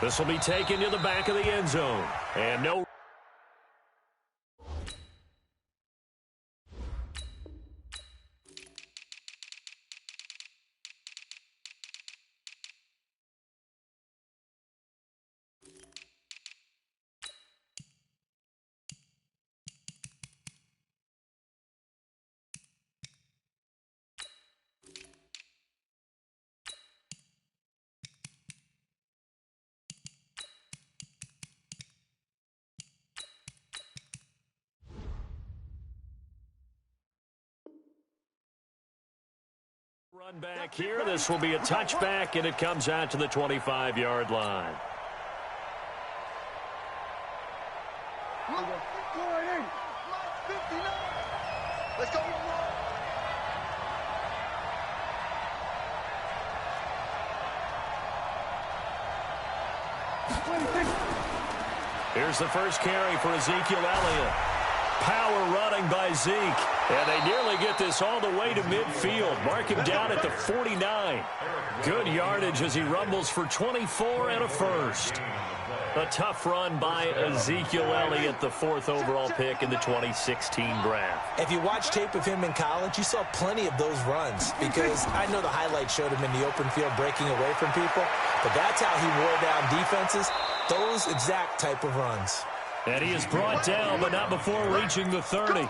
This will be taken to the back of the end zone. And no. Run back here. This will be a touchback, and it comes out to the 25-yard line. Let's go. Here's the first carry for Ezekiel Elliott. Power running by Zeke. And they nearly get this all the way to midfield. Mark him down at the 49. Good yardage as he rumbles for 24 and a first. A tough run by Ezekiel Elliott, the 4th overall pick in the 2016 draft. If you watch tape of him in college, you saw plenty of those runs, because I know the highlights showed him in the open field breaking away from people, but that's how he wore down defenses, those exact type of runs. And he is brought down, but not before reaching the 30.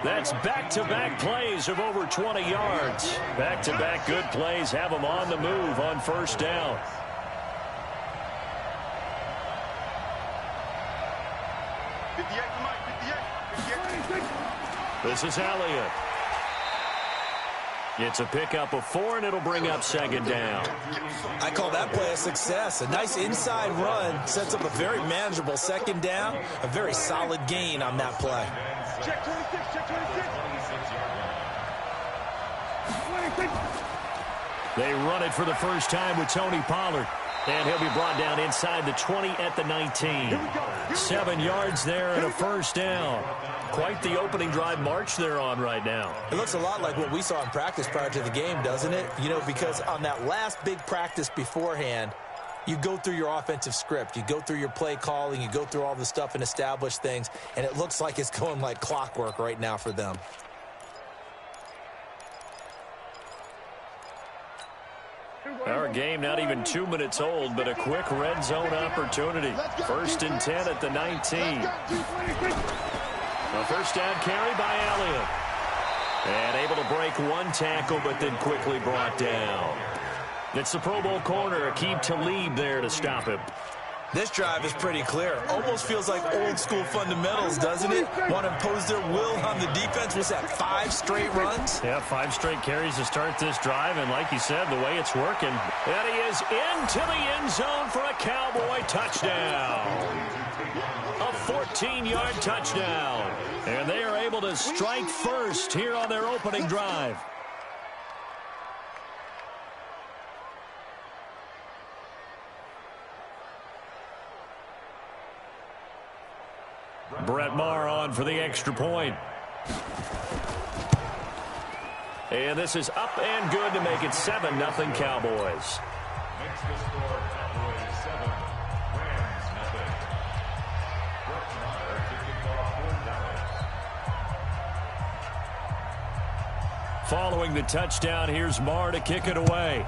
That's back-to-back plays of over 20 yards. Back-to-back good plays have him on the move on first down. This is Elliott. It's a pickup of 4, and it'll bring up second down. I call that play a success. A nice inside run sets up a very manageable second down. A very solid gain on that play. Check 26, check 26. They run it for the first time with Tony Pollard. And he'll be brought down inside the 20 at the 19. 7 yards there and a first down. Quite the opening drive march they're on right now. It looks a lot like what we saw in practice prior to the game, doesn't it? You know, because on that last big practice beforehand, you go through your offensive script. You go through your play calling. You go through all the stuff and establish things. And it looks like it's going like clockwork right now for them. Our game not even 2 minutes old, but a quick red zone opportunity. 1st and 10 at the 19. A first down carry by Elliott. And able to break one tackle, but then quickly brought down. It's the Pro Bowl corner, Aqib Talib there to stop him. This drive is pretty clear. Almost feels like old school fundamentals, doesn't it? Want to impose their will on the defense. Was that 5 straight runs? Yeah, 5 straight carries to start this drive. And like you said, the way it's working. And he is into the end zone for a Cowboy touchdown. A 14-yard touchdown. And they are able to strike first here on their opening drive. Brett Maher on for the extra point. And this is up and good to make it 7-0 Cowboys. Following the touchdown, here's Maher to kick it away.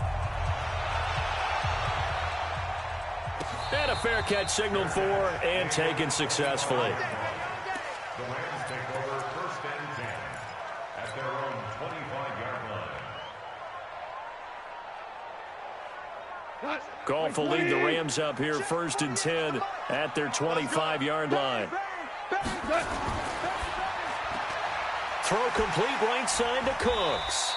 And a fair catch signaled for and taken successfully. The Rams take over 1st and 10 at their own 25-yard line. Goff will lead the Rams up here 1st and 10 at their 25-yard line. Throw complete right side to Cooks.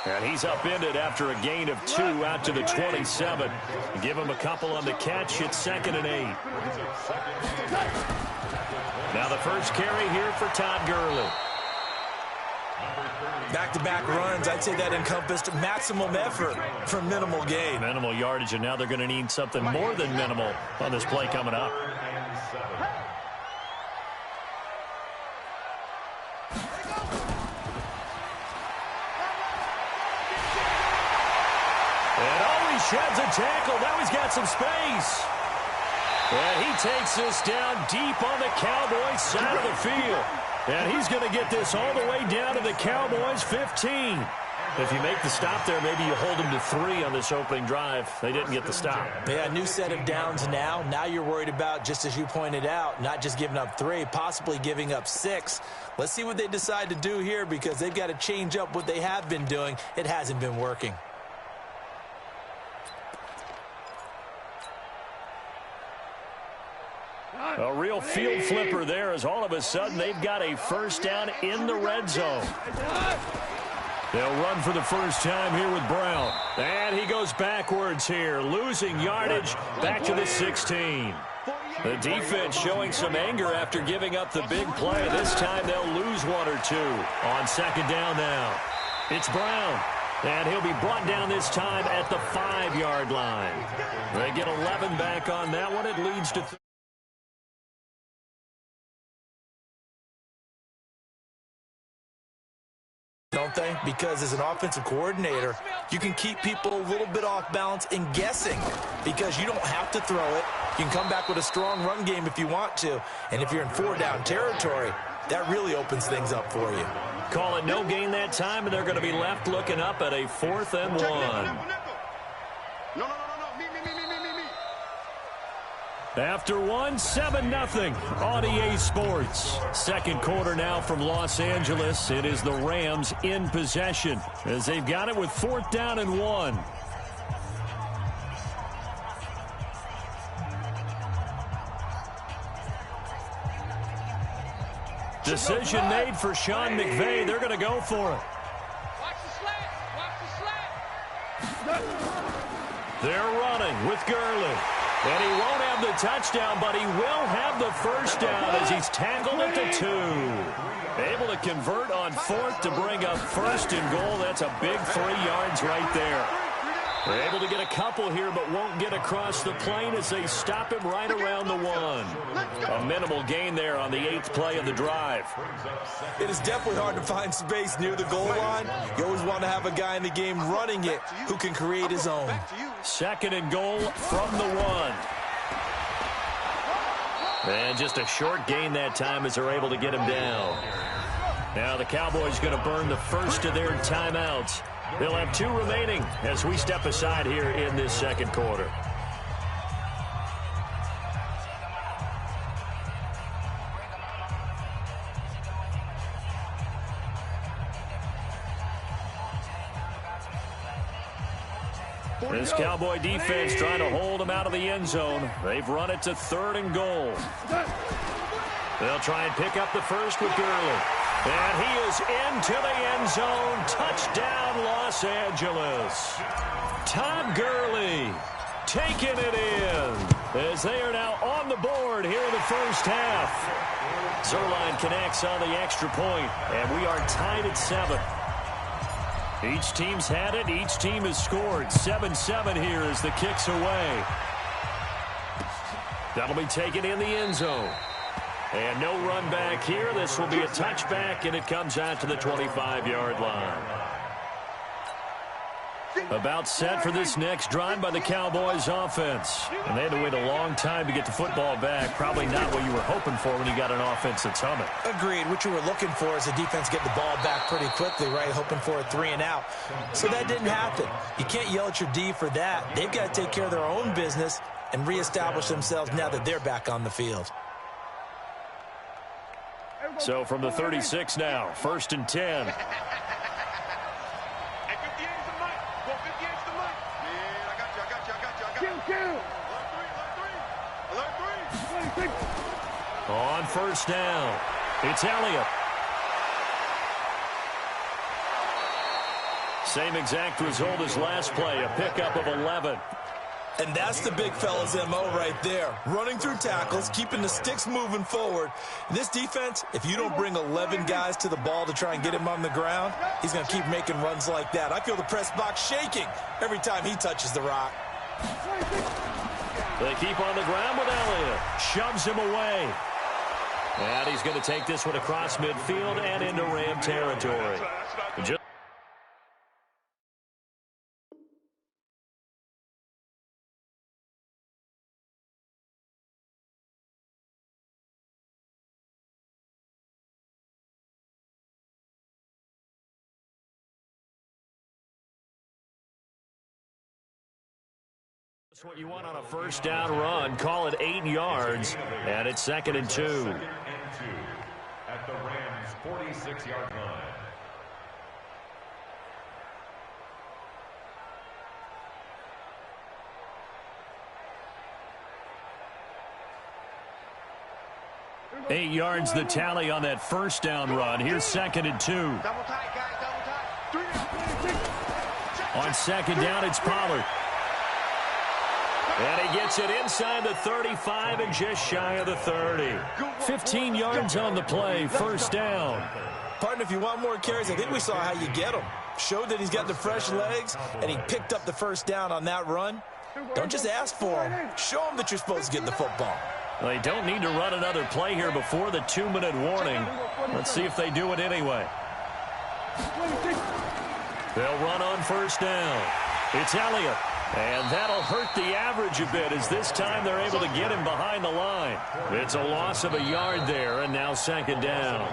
And he's upended after a gain of 2 out to the 27. Give him a couple on the catch. It's 2nd and 8. Now the first carry here for Todd Gurley. Back-to-back runs. I'd say that encompassed maximum effort for minimal gain. Minimal yardage, and now they're going to need something more than minimal on this play coming up. sheds a tackle. Now he's got some space. And he takes this down deep on the Cowboys side of the field. And he's going to get this all the way down to the Cowboys 15. If you make the stop there, maybe you hold them to 3 on this opening drive. They didn't get the stop. Yeah, new set of downs now. Now you're worried about, just as you pointed out, not just giving up 3, possibly giving up 6. Let's see what they decide to do here, because they've got to change up what they have been doing. It hasn't been working. A real field flipper there, as all of a sudden they've got a first down in the red zone. They'll run for the first time here with Brown. And he goes backwards here, losing yardage back to the 16. The defense showing some anger after giving up the big play. This time they'll lose 1 or 2 on second down now. It's Brown. And he'll be brought down this time at the 5-yard line. They get 11 back on that one. It leads to... Don't they? Because as an offensive coordinator, you can keep people a little bit off balance and guessing, because you don't have to throw it. You can come back with a strong run game if you want to. And if you're in 4-down territory, that really opens things up for you. Call it no gain that time, and they're going to be left looking up at a 4th and 1. No. After 1, 7-0 on EA Sports. Second quarter now from Los Angeles. It is the Rams in possession as they've got it with 4th down and 1. Decision made for Sean McVay. They're going to go for it. Watch the slant. Watch the slant. They're running with Gurley. And he won't have the touchdown, but he will have the first down as he's tackled at the 2. Able to convert on 4th to bring up 1st and goal. That's a big 3 yards right there. They're able to get a couple here, but won't get across the plane as they stop him right around the 1. A minimal gain there on the 8th play of the drive. It is definitely hard to find space near the goal line. You always want to have a guy in the game running it who can create his own. 2nd and goal from the 1. And just a short gain that time as they're able to get him down. Now the Cowboys going to burn the first of their timeouts. They'll have 2 remaining as we step aside here in this second quarter. This Cowboy defense trying to hold him out of the end zone. They've run it to 3rd and goal. They'll try and pick up the first with Gurley. And he is into the end zone. Touchdown, Los Angeles. Todd Gurley taking it in as they are now on the board here in the first half. Zerline connects on the extra point, and we are tied at 7. Each team's had it. Each team has scored. 7-7 here as the kick's away. That'll be taken in the end zone. And no run back here. This will be a touchback, and it comes out to the 25-yard line. About set for this next drive by the Cowboys offense. And they had to wait a long time to get the football back. Probably not what you were hoping for when you got an offense that's humming. Agreed. What you were looking for is the defense get the ball back pretty quickly, right? Hoping for a 3 and out. So that didn't happen. You can't yell at your D for that. They've got to take care of their own business and reestablish themselves now that they're back on the field. So from the 36 now, 1st and 10. On first down, it's Elliott. Same exact result as last play, a pickup of 11. And that's the big fella's MO right there. Running through tackles, keeping the sticks moving forward. This defense, if you don't bring 11 guys to the ball to try and get him on the ground, he's going to keep making runs like that. I feel the press box shaking every time he touches the rock. They keep on the ground with Elliott. Shoves him away. And he's going to take this one across midfield and into Ram territory. That's what you want on a first down run. Call it 8 yards, and it's 2nd and 2. 2nd and 2 at the Rams' 46-yard line. Eight yards the tally on that first down run. Here's 2nd and 2. Double tight, guys, double tight. On 2nd down, it's Pollard. And he gets it inside the 35 and just shy of the 30. 15 yards on the play, first down. Partner, if you want more carries, I think we saw how you get them. Showed that he's got the fresh legs, and he picked up the first down on that run. Don't just ask for him. Show him that you're supposed to get the football. They don't need to run another play here before the 2-minute warning. Let's see if they do it anyway. They'll run on first down. It's Elliott. And that'll hurt the average a bit as this time they're able to get him behind the line. It's a loss of a yard there, and now 2nd down.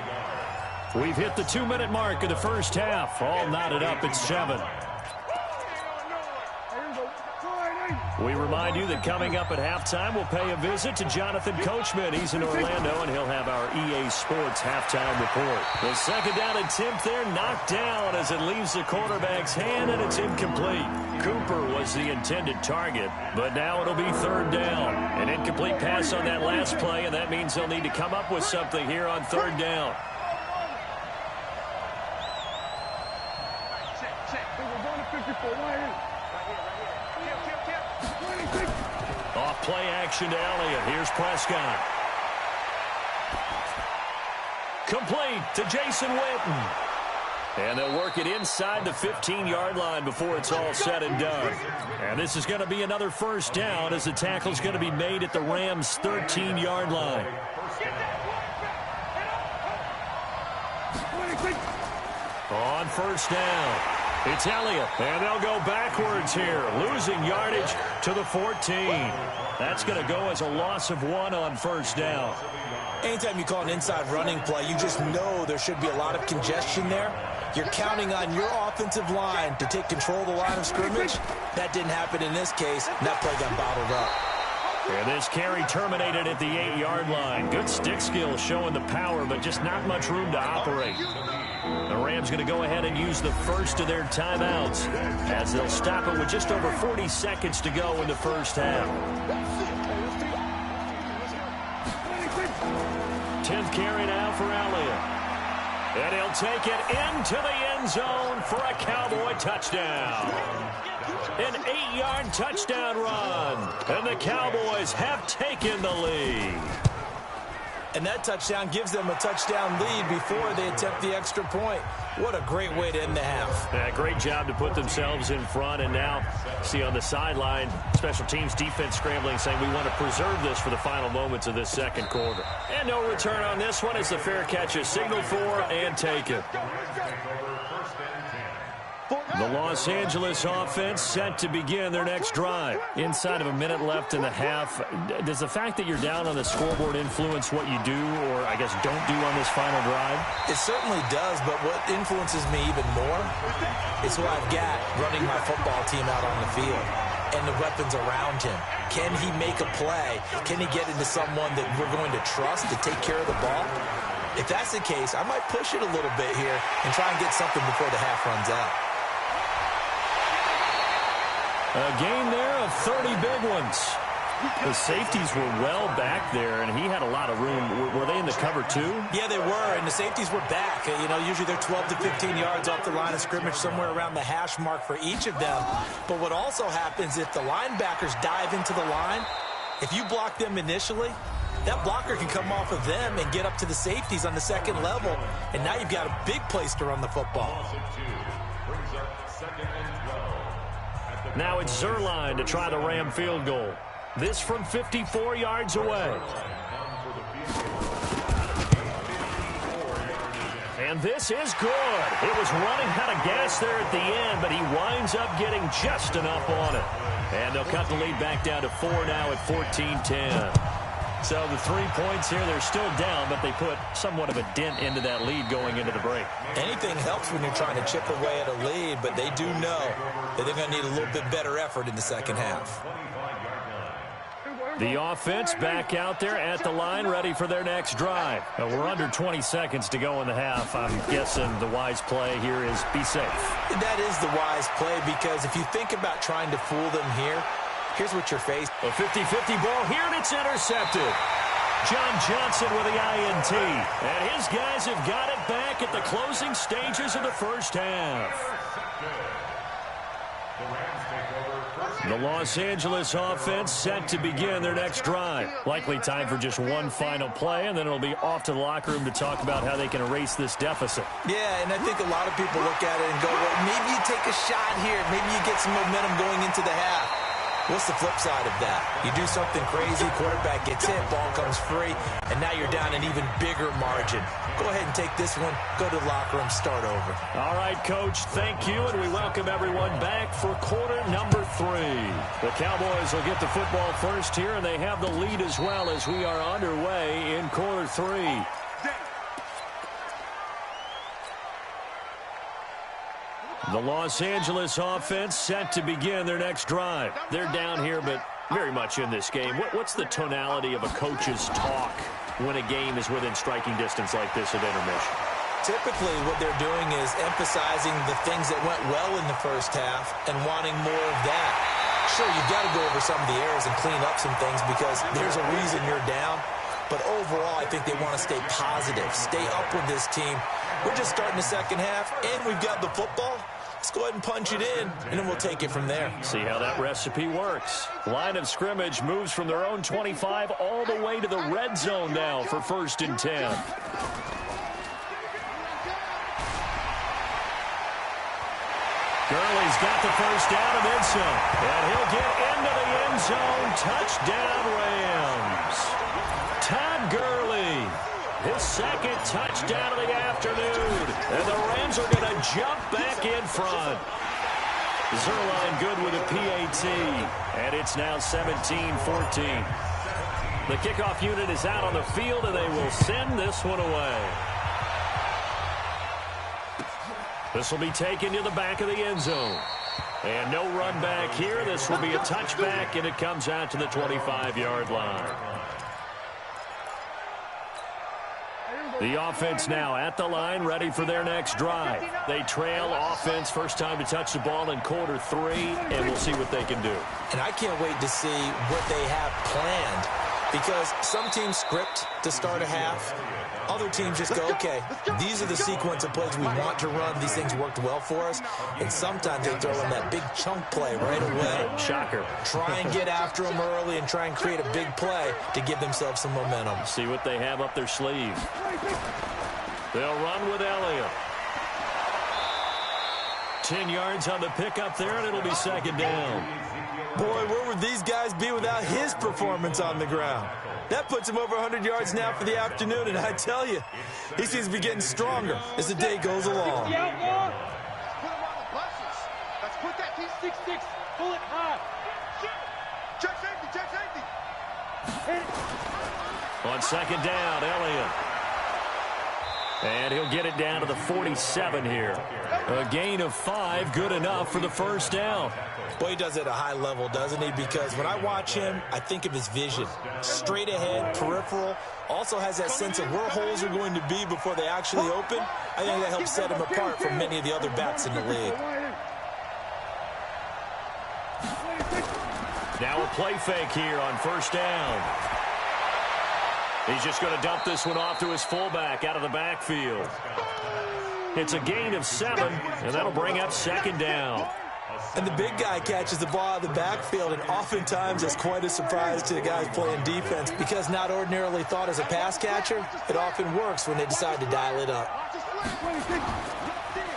We've hit the 2-minute mark of the first half. All knotted up at 7. We remind you that coming up at halftime, we'll pay a visit to Jonathan Coachman. He's in Orlando, and he'll have our EA Sports halftime report. The 2nd down attempt there knocked down as it leaves the quarterback's hand, and it's incomplete. Cooper was the intended target, but now it'll be 3rd down. An incomplete pass on that last play, and that means they'll need to come up with something here on 3rd down. Off play action to Elliott. Here's Prescott. Complete to Jason Witten. And they'll work it inside the 15-yard line before it's all said and done. And this is going to be another first down as the tackle's going to be made at the Rams' 13-yard line. On first down, it's Elliott, and they'll go backwards here, losing yardage to the 14. That's going to go as a loss of 1 on first down. Anytime you call an inside running play, you just know there should be a lot of congestion there. You're counting on your offensive line to take control of the line of scrimmage. That didn't happen in this case, and that play got bottled up. And this carry terminated at the 8-yard line. Good stick skills showing the power, but just not much room to operate. The Rams going to go ahead and use the first of their timeouts as they'll stop it with just over 40 seconds to go in the first half. 10th carry now for Elliott. And he'll take it into the end zone for a Cowboy touchdown. An 8-yard touchdown run. And the Cowboys have taken the lead. And that touchdown gives them a touchdown lead before they attempt the extra point. What a great way to end the half. Yeah, great job to put themselves in front. And now, see on the sideline, special teams defense scrambling, saying we want to preserve this for the final moments of this second quarter. And no return on this one as the fair catch is signaled for and taken. The Los Angeles offense set to begin their next drive. Inside of a minute left in the half, does the fact that you're down on the scoreboard influence what you do or, I guess, don't do on this final drive? It certainly does, but what influences me even more is who I've got running my football team out on the field and the weapons around him. Can he make a play? Can he get into someone that we're going to trust to take care of the ball? If that's the case, I might push it a little bit here and try and get something before the half runs out. A gain there of 30 big ones. The safeties were well back there, and he had a lot of room. Were they in the cover too? Yeah, they were, and the safeties were back. You know, usually they're 12 to 15 yards off the line of scrimmage, somewhere around the hash mark for each of them. But what also happens if the linebackers dive into the line, if you block them initially, that blocker can come off of them and get up to the safeties on the second level, and now you've got a big place to run the football. Now it's Zerline to try the Ram field goal. This from 54 yards away. And this is good. It was running out of gas there at the end, but he winds up getting just enough on it. And they'll cut the lead back down to 4 now at 14-10. So the 3 points here, they're still down, but they put somewhat of a dent into that lead going into the break. Anything helps when you're trying to chip away at a lead, but they do know that they're going to need a little bit better effort in the second half. The offense back out there at the line, ready for their next drive. We're under 20 seconds to go in the half. I'm guessing the wise play here is be safe. That is the wise play, because if you think about trying to fool them here, here's what you're facing. A 50-50 ball here, and it's intercepted. John Johnson with the INT. And his guys have got it back at the closing stages of the first half. The Los Angeles offense set to begin their next drive. Likely time for just one final play, and then it'll be off to the locker room to talk about how they can erase this deficit. Yeah, and I think a lot of people look at it and go, well, maybe you take a shot here. Maybe you get some momentum going into the half. What's the flip side of that? You do something crazy, quarterback gets hit, ball comes free, and now you're down an even bigger margin. Go ahead and take this one, go to the locker room, start over. All right, Coach, thank you, and we welcome everyone back for quarter number 3. The Cowboys will get the football first here, and they have the lead as well as we are underway in quarter 3. The Los Angeles offense set to begin their next drive. They're down here, but very much in this game. What's the tonality of a coach's talk when a game is within striking distance like this at intermission? Typically, what they're doing is emphasizing the things that went well in the first half and wanting more of that. Sure, you've got to go over some of the errors and clean up some things because there's a reason you're down. But overall, I think they want to stay positive, stay up with this team. We're just starting the second half, and we've got the football. Let's go ahead and punch it in, and then we'll take it from there. See how that recipe works. Line of scrimmage moves from their own 25 all the way to the red zone now for 1st and 10. Gurley's got the first down and then some. And he'll get into the end zone. Touchdown, Rams. Todd Gurley, his second touchdown of the afternoon. And the Rams are going to jump back in front. Zerline good with a PAT. And it's now 17-14. The kickoff unit is out on the field, and they will send this one away. This will be taken to the back of the end zone. And no run back here. This will be a touchback, and it comes out to the 25-yard line. The offense now at the line, ready for their next drive. They trail offense, first time to touch the ball in quarter 3, and we'll see what they can do. And I can't wait to see what they have planned, because some teams script to start a half. Other teams just go, okay, these are the sequence of plays we want to run. These things worked well for us. And sometimes they throw in that big chunk play right away. Shocker. Try and get after them early and try and create a big play to give themselves some momentum. See what they have up their sleeve. They'll run with Elliott. 10 yards on the pickup there, and it'll be second down. Boy, where would these guys be without his performance on the ground? That puts him over 100 yards now for the afternoon, and I tell you, he seems to be getting stronger as the day goes along. Put him on the buses. Let's put that T66. Pull it high. Check safety. On second down, Elliott. And he'll get it down to the 47 here. A gain of 5, good enough for the first down. Boy, he does it at a high level, doesn't he? Because when I watch him, I think of his vision. Straight ahead, peripheral. Also has that sense of where holes are going to be before they actually open. I think that helps set him apart from many of the other backs in the league. Now a play fake here on first down. He's just going to dump this one off to his fullback out of the backfield. It's a gain of 7, and that'll bring up second down. And the big guy catches the ball out of the backfield, and oftentimes it's quite a surprise to the guys playing defense because not ordinarily thought as a pass catcher, it often works when they decide to dial it up.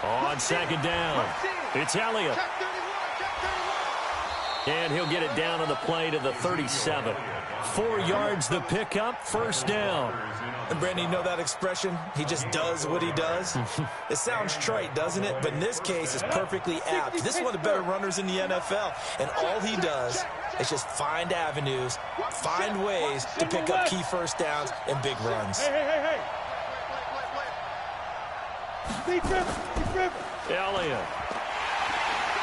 On second down, it's Elliott. And he'll get it down on the play to the 37. 4 yards the pickup, first down. And Brandon, you know that expression? He just does what he does? It sounds trite, doesn't it? But in this case, it's perfectly apt. This is one of the better runners in the NFL. And all he does It's just find avenues, find ways to pick up key first downs and big runs. Hey. Elliott.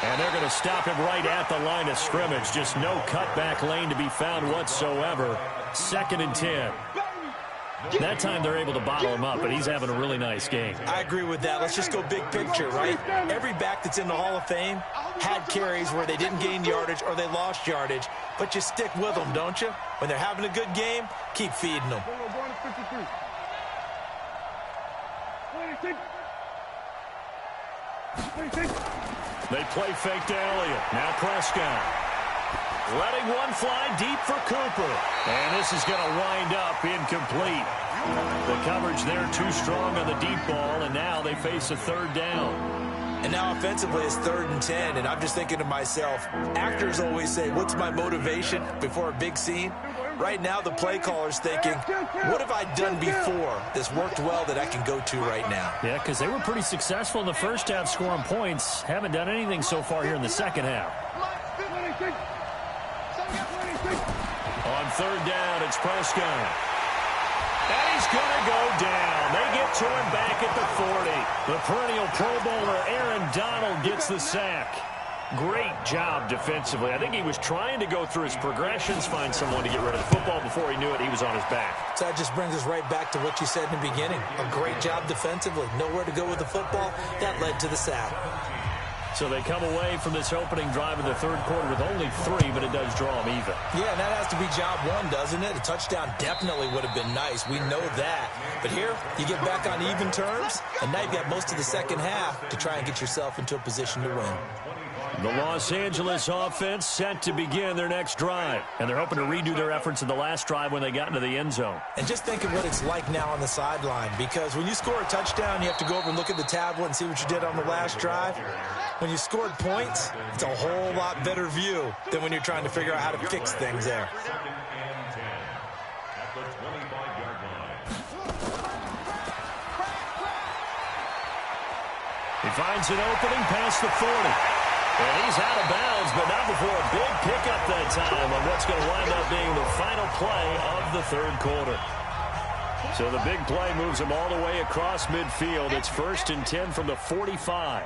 And they're going to stop him right at the line of scrimmage. Just no cutback lane to be found whatsoever. 2nd and 10. That time they're able to bottle him up, but he's having a really nice game. I agree with that. Let's just go big picture, right? Every back that's in the Hall of Fame had carries where they didn't gain yardage or they lost yardage, but you stick with them, don't you? When they're having a good game, keep feeding them. They play fake to Elliott. Now Prescott. Letting one fly deep for Cooper. And this is going to wind up incomplete. The coverage there too strong on the deep ball, and now they face a 3rd down. And now offensively it's 3rd and 10, and I'm just thinking to myself, actors always say, what's my motivation before a big scene? Right now the play caller's thinking, what have I done before that's worked well that I can go to right now? Yeah, because they were pretty successful in the first half scoring points. Haven't done anything so far here in the second half. On 3rd down, it's Prescott. And he's going to go down. They get to him back at the 40. The perennial Pro Bowler Aaron Donald gets the sack. Great job defensively. I think he was trying to go through his progressions, find someone to get rid of the football. Before he knew it, he was on his back. So that just brings us right back to what you said in the beginning. A great job defensively. Nowhere to go with the football. That led to the sack. So they come away from this opening drive in the 3rd quarter with only 3, but it does draw them even. Yeah, and that has to be job 1, doesn't it? A touchdown definitely would have been nice. We know that. But here, you get back on even terms, and now you've got most of the second half to try and get yourself into a position to win. The Los Angeles offense set to begin their next drive. And they're hoping to redo their efforts in the last drive when they got into the end zone. And just think of what it's like now on the sideline, because when you score a touchdown, you have to go over and look at the tablet and see what you did on the last drive. When you scored points, it's a whole lot better view than when you're trying to figure out how to fix things there. He finds an opening past the 40. And he's out of bounds, but not before a big pickup that time on what's going to wind up being the final play of the 3rd quarter. So the big play moves him all the way across midfield. It's 1st and 10 from the 45.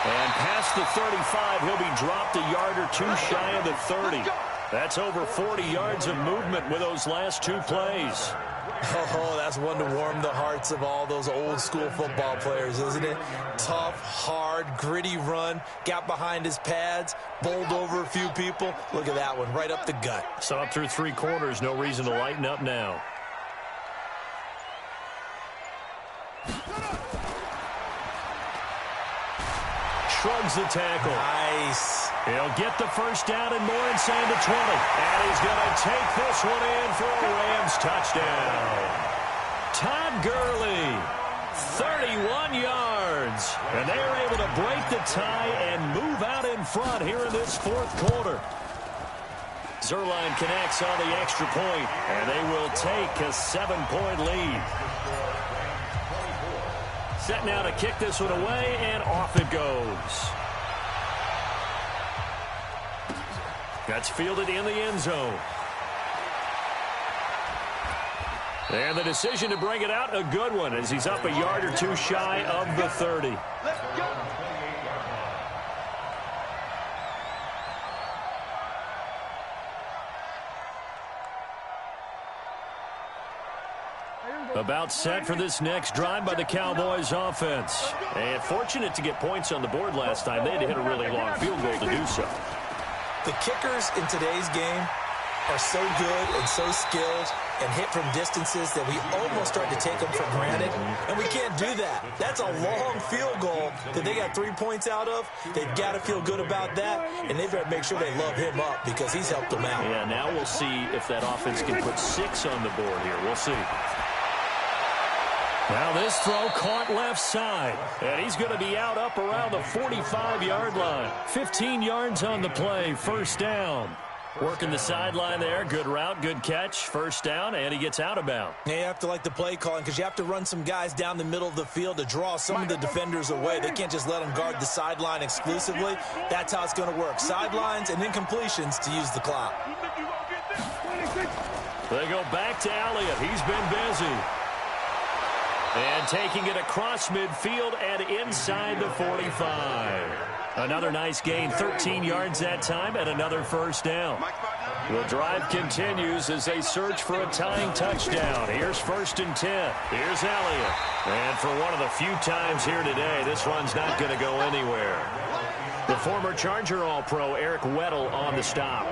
And past the 35, he'll be dropped a yard or 2 shy of the 30. That's over 40 yards of movement with those last 2 plays. Oh, that's one to warm the hearts of all those old school football players, isn't it? Tough, hard, gritty run, got behind his pads, bowled over a few people. Look at that one, right up the gut. So up through 3 quarters, no reason to lighten up now. Shrugs the tackle. Nice. He'll get the 1st down and more inside the 20. And he's going to take this one in for a Rams touchdown. Todd Gurley, 31 yards. And they are able to break the tie and move out in front here in this 4th quarter. Zerline connects on the extra point, and they will take a 7-point lead. Set now to kick this one away, and off it goes. That's fielded in the end zone. And the decision to bring it out, a good one, as he's up a yard or 2 shy of the 30. Let's go. About set for this next drive by the Cowboys offense. And fortunate to get points on the board last time. They had to hit a really long field goal to do so. The kickers in today's game are so good and so skilled and hit from distances that we almost start to take them for granted, and we can't do that. That's a long field goal that they got 3 points out of. They've got to feel good about that, and they've got to make sure they love him up because he's helped them out. Yeah, now we'll see if that offense can put 6 on the board here. We'll see. Now this throw caught left side, and he's going to be out up around the 45-yard line. 15 yards on the play, 1st down. Working the sideline there. Good route, good catch. First down, and he gets out of bounds. Yeah, you have to like the play calling because you have to run some guys down the middle of the field to draw some of the defenders away. They can't just let them guard the sideline exclusively. That's how it's going to work. Sidelines and incompletions to use the clock. They go back to Elliott. He's been busy. And taking it across midfield and inside the 45. Another nice gain, 13 yards that time, and another first down. The drive continues as they search for a tying touchdown. Here's 1st and 10. Here's Elliott. And for one of the few times here today, this one's not going to go anywhere. The former Charger All-Pro Eric Weddle on the stop.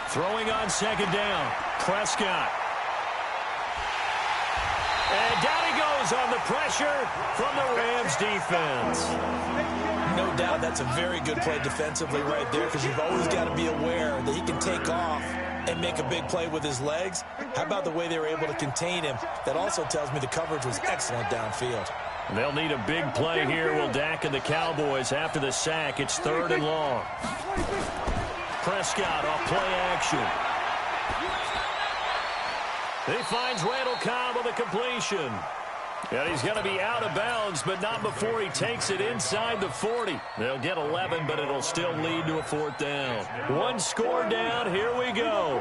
Throwing on 2nd down. Prescott. And down he goes on the pressure from the Rams defense. No doubt that's a very good play defensively right there because you've always got to be aware that he can take off and make a big play with his legs. How about the way they were able to contain him? That also tells me the coverage was excellent downfield. They'll need a big play here, will Dak and the Cowboys after the sack. It's 3rd and long. Prescott off play action. He finds Randall Cobb with a completion. And he's going to be out of bounds, but not before he takes it inside the 40. They'll get 11, but it'll still lead to a 4th down. One score down. Here we go.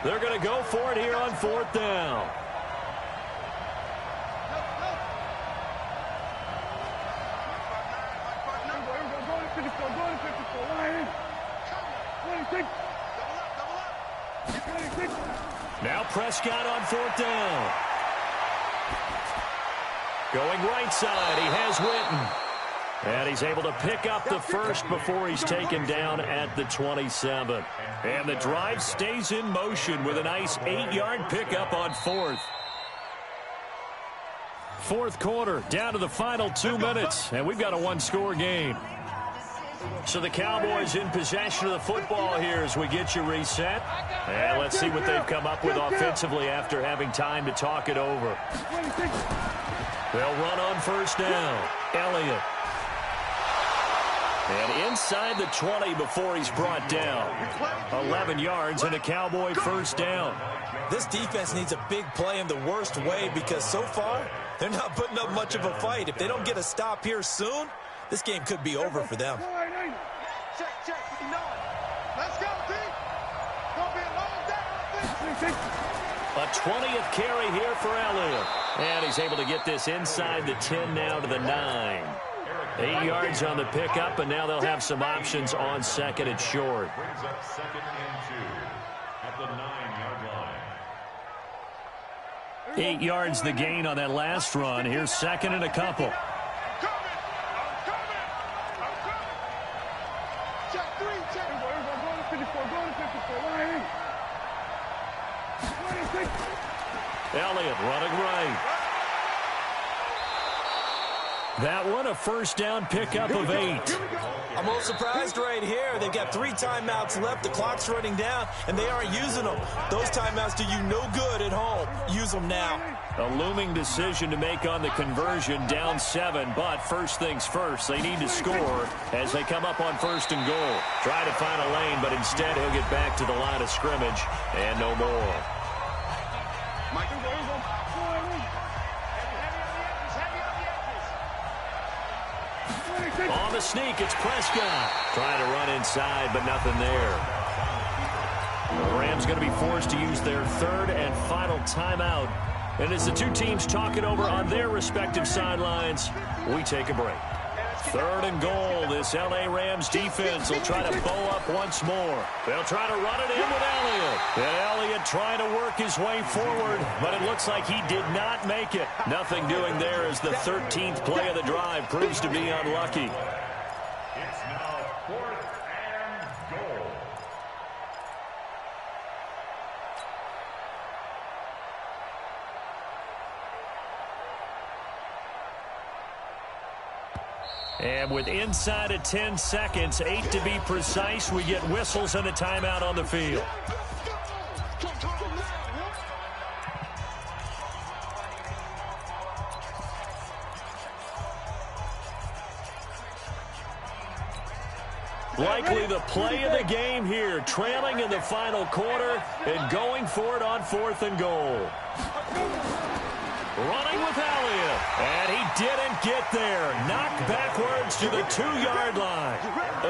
They're going to go for it here on 4th down. Now Prescott on 4th down. Going right side, he has Witten. And he's able to pick up the first before he's taken down at the 27. And the drive stays in motion with a nice 8-yard pickup on 4th. 4th quarter, down to the final 2 minutes, and we've got a one-score game. So the Cowboys in possession of the football here as we get you reset. And let's see what they've come up with offensively after having time to talk it over. They'll run on 1st down. Elliott. And inside the 20 before he's brought down. 11 yards and a Cowboy 1st down. This defense needs a big play in the worst way because so far they're not putting up much of a fight. If they don't get a stop here soon, this game could be over for them. Check. Let's go, team. Gonna be a long day. A 20th carry here for Elliott. And he's able to get this inside the 10 now to the 9. 8 yards on the pickup, and now they'll have some options on 2nd and short. Brings up 2nd and 2 at the 9-yard line. 8 yards the gain on that last run. Here's 2nd and a couple. Elliott running right. That one, a 1st down pickup of 8. I'm a little surprised right here. They've got 3 timeouts left. The clock's running down, and they aren't using them. Those timeouts do you no good at home. Use them now. A looming decision to make on the conversion, down 7. But first things first, they need to score as they come up on 1st and goal. Try to find a lane, but instead he'll get back to the line of scrimmage and no more. On the sneak, it's Prescott. Trying to run inside, but nothing there. The Rams going to be forced to use their 3rd and final timeout. And as the two teams talk it over on their respective sidelines, we take a break. 3rd and goal. This L.A. Rams defense will try to bow up once more. They'll try to run it in with Elliott. And Elliott trying to work his way forward, but it looks like he did not make it. Nothing doing there as the 13th play of the drive proves to be unlucky. It's now 4th and goal. And with inside of 10 seconds, 8 to be precise, we get whistles and a timeout on the field. Likely the play of the game here, trailing in the final quarter and going for it on 4th and goal. Running with Elliott, and he didn't get there. Knocked backwards to the 2-yard line.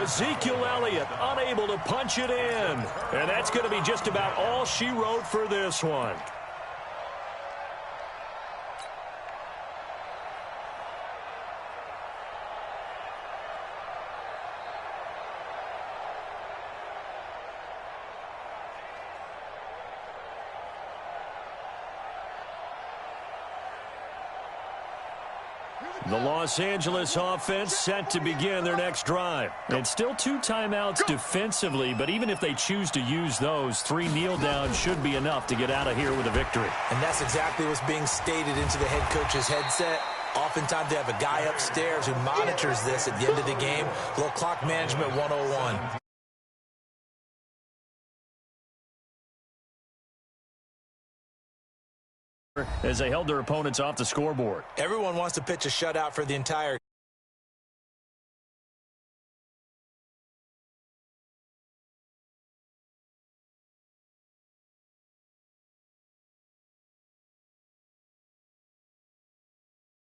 Ezekiel Elliott unable to punch it in. And that's going to be just about all she wrote for this one. The Los Angeles offense set to begin their next drive. And still 2 timeouts defensively, but even if they choose to use those, 3 kneel downs should be enough to get out of here with a victory. And that's exactly what's being stated into the head coach's headset. Oftentimes they have a guy upstairs who monitors this at the end of the game. A little clock management 101. As they held their opponents off the scoreboard. Everyone wants to pitch a shutout for the entire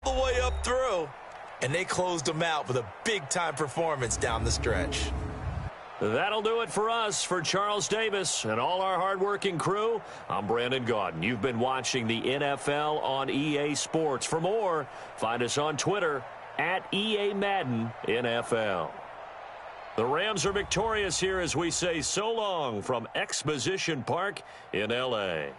all the way up through, and they closed them out with a big-time performance down the stretch. That'll do it for us. For Charles Davis and all our hardworking crew, I'm Brandon Gaudin. You've been watching the NFL on EA Sports. For more, find us on Twitter at EA Madden NFL. The Rams are victorious here as we say so long from Exposition Park in L.A.